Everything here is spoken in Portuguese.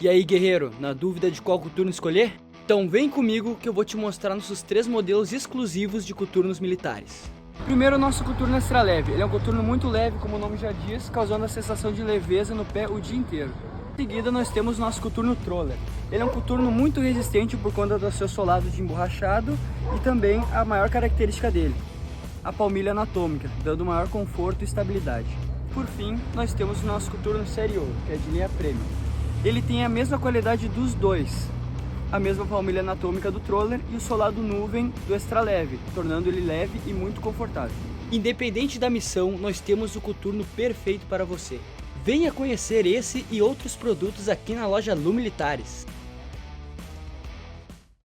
E aí, guerreiro, na dúvida de qual coturno escolher? Então vem comigo que eu vou te mostrar nossos 3 modelos exclusivos de coturnos militares. Primeiro, o nosso coturno extra leve. Ele é um coturno muito leve, como o nome já diz, causando a sensação de leveza no pé o dia inteiro. Em seguida, nós temos o nosso coturno Troller. Ele é um coturno muito resistente por conta do seu solado de emborrachado e também a maior característica dele, a palmilha anatômica, dando maior conforto e estabilidade. Por fim, nós temos o nosso coturno Série Ouro, que é de linha Premium. Ele tem a mesma qualidade dos dois, a mesma palmilha anatômica do Troller e o solado nuvem do extra leve, tornando ele leve e muito confortável. Independente da missão, nós temos o coturno perfeito para você. Venha conhecer esse e outros produtos aqui na loja Lu Militares.